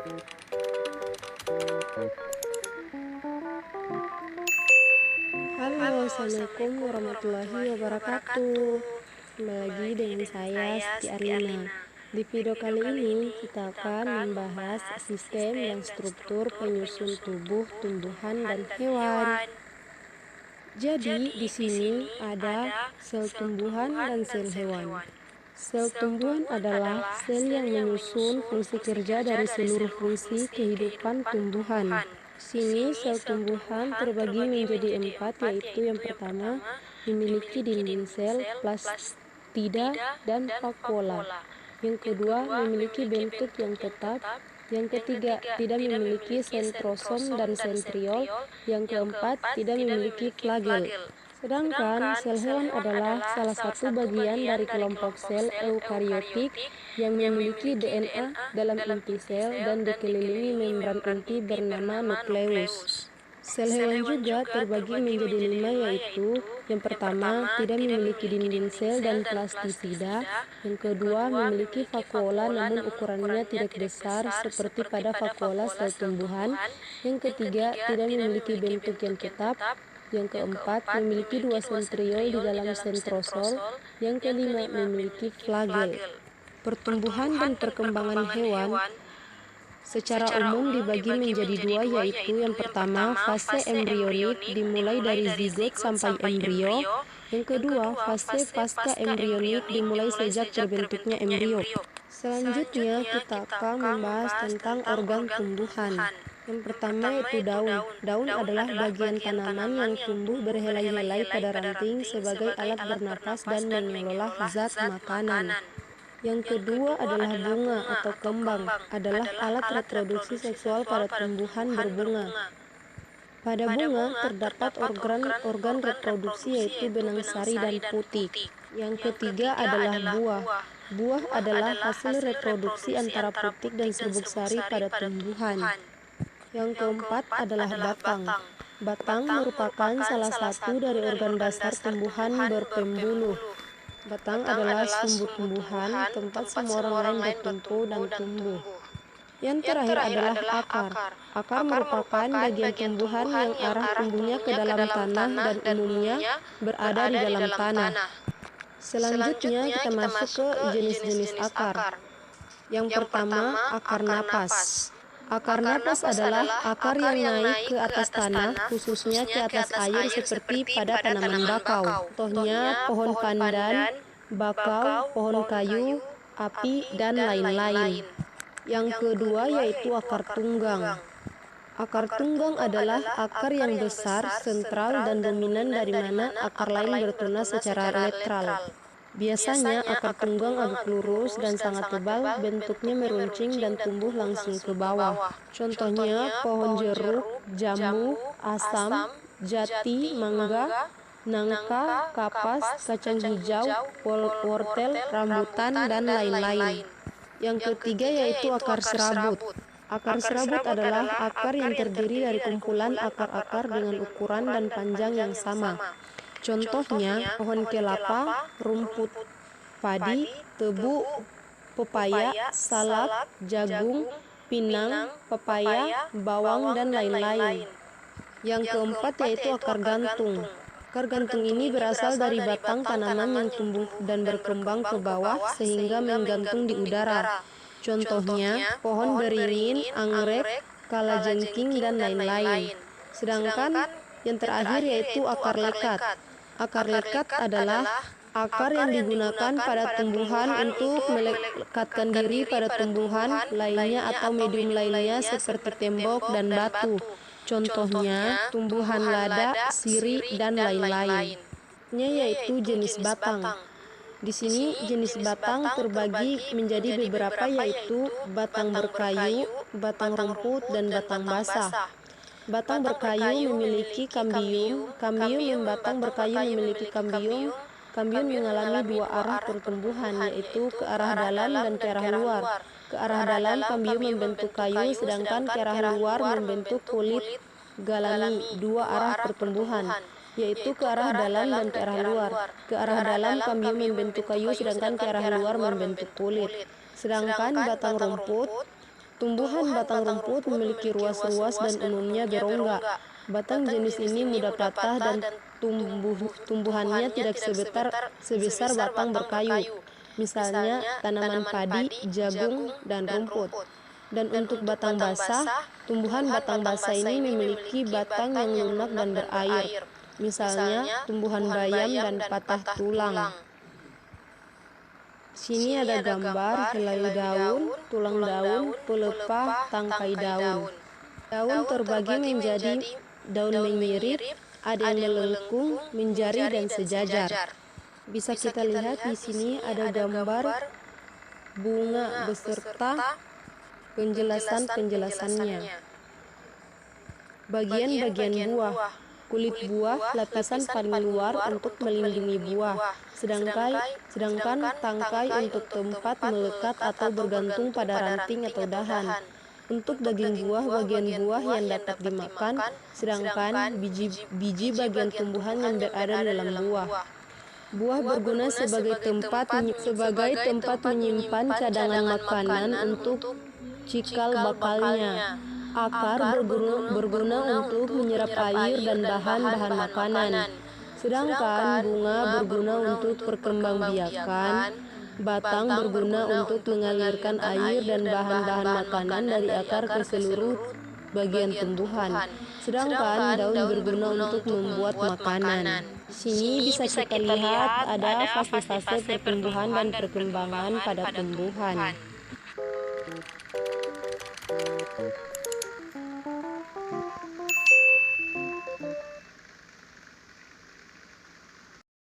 Halo, Assalamualaikum warahmatullahi wabarakatuh. Kembali lagi dengan saya Siti Arlina. Di video kali ini kita akan membahas sistem dan struktur penyusun tubuh tumbuhan dan hewan. Jadi di sini ada sel tumbuhan dan sel hewan. Sel tumbuhan adalah sel yang menyusun fungsi kerja dari seluruh fungsi kehidupan tumbuhan. Sini sel tumbuhan terbagi menjadi 4, yaitu yang pertama memiliki dinding sel, plastida, dan vakuola. Yang kedua memiliki bentuk yang tetap. Yang ketiga tidak memiliki sentrosom dan sentriol. Yang keempat tidak memiliki flagel. Sedangkan sel hewan adalah salah satu bagian dari kelompok sel eukariotik yang memiliki DNA dalam inti sel dan dikelilingi membran inti bernama nukleus. Sel hewan juga terbagi menjadi 5, yaitu yang pertama tidak memiliki dinding sel dan plastisida, yang kedua memiliki vakuola namun ukurannya tidak besar seperti pada vakuola sel tumbuhan, yang ketiga tidak memiliki bentuk yang tetap, yang keempat memiliki 2 sentriol di dalam sentrosol, yang kelima memiliki flagel. Pertumbuhan dan perkembangan hewan secara umum dibagi menjadi 2, yaitu yang pertama fase embrionik dimulai dari zigot sampai embrio, yang kedua fase pasca embrionik dimulai sejak terbentuknya embrio. Selanjutnya kita akan membahas tentang organ tumbuhan. Yang pertama yaitu daun. Daun adalah bagian tanaman yang tumbuh berhelai-helai pada ranting sebagai alat bernapas dan mengelola zat makanan. Yang kedua adalah bunga atau kembang, adalah alat reproduksi seksual pada tumbuhan berbunga. Pada bunga terdapat organ reproduksi yaitu benang sari dan putik. Yang ketiga adalah buah. Buah adalah hasil reproduksi antara putik dan serbuk sari pada tumbuhan. Yang keempat adalah batang. Batang merupakan salah satu dari organ dasar tumbuhan berpembuluh. Batang adalah sumbu tumbuhan, tempat semua orang lain bertumpu dan tumbuh. Yang terakhir adalah akar. Akar merupakan bagian tumbuhan yang arah tumbuhnya ke dalam tanah dan umumnya berada di dalam tanah. Selanjutnya kita masuk ke jenis-jenis akar. Yang pertama, akar napas. Akar napas adalah akar yang naik ke atas tanah, khususnya ke atas air seperti pada tanaman bakau. Contohnya pohon pandan, bakau, pohon kayu, api, dan lain-lain. Yang kedua yaitu akar tunggang. Akar tunggang adalah akar yang besar, sentral, dan dominan dari mana akar lain bertunas secara netral. Biasanya akar tunggang agak lurus dan sangat tebal, bentuknya meruncing dan tumbuh langsung ke bawah. Contohnya pohon jeruk, jambu, asam, jati, mangga, nangka, kapas, kacang hijau, wortel, rambutan, dan lain-lain. Yang ketiga yaitu akar serabut. Akar serabut adalah akar yang terdiri dari kumpulan akar-akar dengan ukuran dan panjang yang sama. Contohnya pohon kelapa, rumput padi, tebu, pepaya, salak, jagung, pinang, pepaya, bawang, dan lain-lain. Yang keempat yaitu akar gantung. Akar gantung ini berasal dari batang tanaman yang tumbuh dan berkembang ke bawah sehingga menggantung di udara. Contohnya pohon beringin, anggrek, kalajengking, dan lain-lain. Sedangkan yang terakhir yaitu akar lekat. Akar lekat adalah akar yang digunakan pada tumbuhan untuk melekatkan diri pada tumbuhan lainnya atau medium lainnya seperti tembok dan batu. Contohnya tumbuhan lada, sirih, dan lain-lain. Yaitu jenis batang. Di sini jenis batang terbagi menjadi beberapa yaitu batang berkayu, batang rumput, dan batang basah. Batang berkayu memiliki kambium. Kambium batang berkayu memiliki kambium. Kambium mengalami 2 arah pertumbuhan, yaitu ke arah dalam dan ke arah luar. Ke arah dalam kambium membentuk kayu, sedangkan ke arah luar membentuk kulit galani. 2 arah pertumbuhan, yaitu ke arah dalam dan ke arah luar. Ke arah dalam kambium membentuk kayu, sedangkan ke arah luar membentuk kulit. Sedangkan batang rumput Tumbuhan batang rumput memiliki ruas-ruas dan umumnya berongga. Batang jenis ini mudah patah dan tumbuhannya tidak sebesar batang berkayu, misalnya tanaman padi, jagung, dan rumput. Dan untuk batang basah, tumbuhan batang basah ini memiliki batang yang lunak dan berair, misalnya tumbuhan bayam dan patah tulang. Sini ada gambar helai daun, tulang daun, pelepah, tangkai daun. Daun terbagi menjadi daun menyirit, ada yang melengkung, menjari, dan sejajar. Bisa kita lihat di sini ada gambar bunga beserta penjelasannya. Bagian-bagian buah. Kulit buah lapisan paling luar untuk melindungi buah, sedangkan tangkai untuk tempat melekat atau bergantung pada ranting atau dahan. Untuk daging buah, bagian buah yang dapat dimakan, sedangkan biji bagian tumbuhan yang berada dalam buah. Buah berguna sebagai tempat menyimpan cadangan makanan untuk cikal bakalnya. Akar berguna untuk menyerap air dan bahan-bahan makanan. Sedangkan bunga berguna untuk perkembangbiakan, batang berguna untuk mengalirkan air dan bahan-bahan makanan dari akar ke seluruh bagian tumbuhan. Sedangkan daun berguna untuk membuat makanan. Sini bisa kita lihat ada fase-fase pertumbuhan dan perkembangan pada tumbuhan.